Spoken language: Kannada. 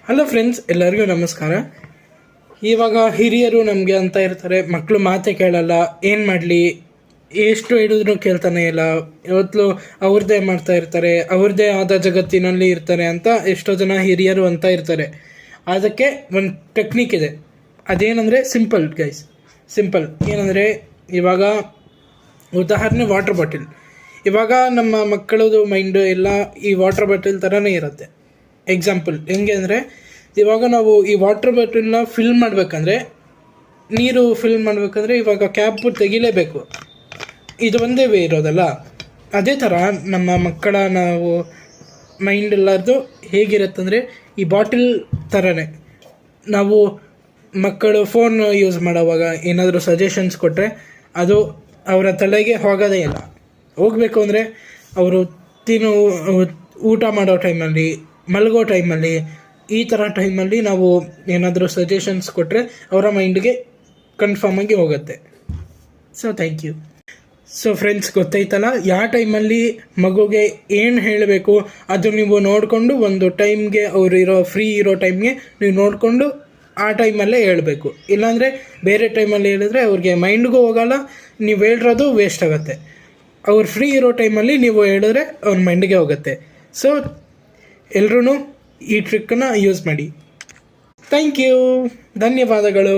ಹಲೋ ಫ್ರೆಂಡ್ಸ್, ಎಲ್ಲರಿಗೂ ನಮಸ್ಕಾರ. ಇವಾಗ ಹಿರಿಯರು ನಮಗೆ ಅಂತ ಇರ್ತಾರೆ, ಮಕ್ಕಳು ಮಾತೇ ಕೇಳಲ್ಲ, ಏನು ಮಾಡಲಿ, ಎಷ್ಟು ಹೇಳಿದ್ರು ಕೇಳ್ತಾನೆ ಇಲ್ಲ, ಇವತ್ತು ಅವ್ರದ್ದೇ ಮಾಡ್ತಾ ಇರ್ತಾರೆ, ಅವ್ರದ್ದೇ ಆದ ಜಗತ್ತಿನಲ್ಲಿ ಇರ್ತಾರೆ ಅಂತ ಎಷ್ಟೋ ಜನ ಹಿರಿಯರು ಅಂತ ಇರ್ತಾರೆ. ಅದಕ್ಕೆ ಒಂದು ಟೆಕ್ನಿಕ್ ಇದೆ. ಅದೇನೆಂದರೆ ಸಿಂಪಲ್ ಗೈಸ್, ಸಿಂಪಲ್ ಏನಂದರೆ, ಇವಾಗ ಉದಾಹರಣೆ ವಾಟರ್ ಬಾಟಿಲ್. ಇವಾಗ ನಮ್ಮ ಮಕ್ಕಳದು ಮೈಂಡು ಎಲ್ಲ ಈ ವಾಟರ್ ಬಾಟಿಲ್ ಥರನೇ ಇರುತ್ತೆ. ಎಕ್ಸಾಂಪಲ್ ಹೆಂಗೆ ಅಂದರೆ, ಇವಾಗ ನಾವು ಈ ವಾಟರ್ ಬಾಟಲ್ನ ಫಿಲ್ ಮಾಡಬೇಕಂದ್ರೆ, ನೀರು ಫಿಲ್ ಮಾಡಬೇಕಂದ್ರೆ ಇವಾಗ ಕ್ಯಾಪು ತೆಗಿಲೇಬೇಕು. ಇದು ಒಂದೇ ವೇ ಇರೋದಲ್ಲ. ಅದೇ ಥರ ನಮ್ಮ ಮಕ್ಕಳ ನಾವು ಮೈಂಡ್ ಎಲ್ಲರದು ಹೇಗಿರುತ್ತಂದರೆ, ಈ ಬಾಟಿಲ್ ಥರನೇ. ನಾವು ಮಕ್ಕಳು ಫೋನ್ ಯೂಸ್ ಮಾಡೋವಾಗ ಏನಾದರೂ ಸಜೆಷನ್ಸ್ ಕೊಟ್ಟರೆ ಅದು ಅವರ ತಲೆಗೆ ಹೋಗೋದೇ ಇಲ್ಲ. ಹೋಗಬೇಕು ಅಂದರೆ ಅವರು ಊಟ ಮಾಡೋ ಟೈಮಲ್ಲಿ, ಮಲಗೋ ಟೈಮಲ್ಲಿ, ಈ ಥರ ಟೈಮಲ್ಲಿ ನಾವು ಏನಾದರೂ ಸಜೆಷನ್ಸ್ ಕೊಟ್ಟರೆ ಅವರ ಮೈಂಡ್ಗೆ ಕನ್ಫರ್ಮಾಗಿ ಹೋಗುತ್ತೆ. So thank you. So friends, ಗೊತ್ತಾಯ್ತಲ್ಲ, ಯಾವ ಟೈಮಲ್ಲಿ ಮಗುಗೆ ಏನು ಹೇಳಬೇಕು ಅದು ನೀವು ನೋಡಿಕೊಂಡು, ಒಂದು ಟೈಮ್ಗೆ ಅವ್ರು ಫ್ರೀ ಇರೋ ಟೈಮ್ಗೆ ನೀವು ನೋಡಿಕೊಂಡು ಆ ಟೈಮಲ್ಲೇ ಹೇಳಬೇಕು. ಇಲ್ಲಾಂದರೆ ಬೇರೆ ಟೈಮಲ್ಲಿ ಹೇಳಿದ್ರೆ ಅವ್ರಿಗೆ ಮೈಂಡ್ಗೂ ಹೋಗೋಲ್ಲ, ನೀವು ಹೇಳಿರೋದು ವೇಸ್ಟ್ ಆಗುತ್ತೆ. ಅವ್ರು ಫ್ರೀ ಇರೋ ಟೈಮಲ್ಲಿ ನೀವು ಹೇಳಿದ್ರೆ ಅವ್ರ ಮೈಂಡ್ಗೆ ಹೋಗುತ್ತೆ. ಸೊ ಎಲ್ಲರೂ ಈ ಟ್ರಿಕ್ಕನ್ನು ಯೂಸ್ ಮಾಡಿ. ಥ್ಯಾಂಕ್ ಯು, ಧನ್ಯವಾದಗಳು.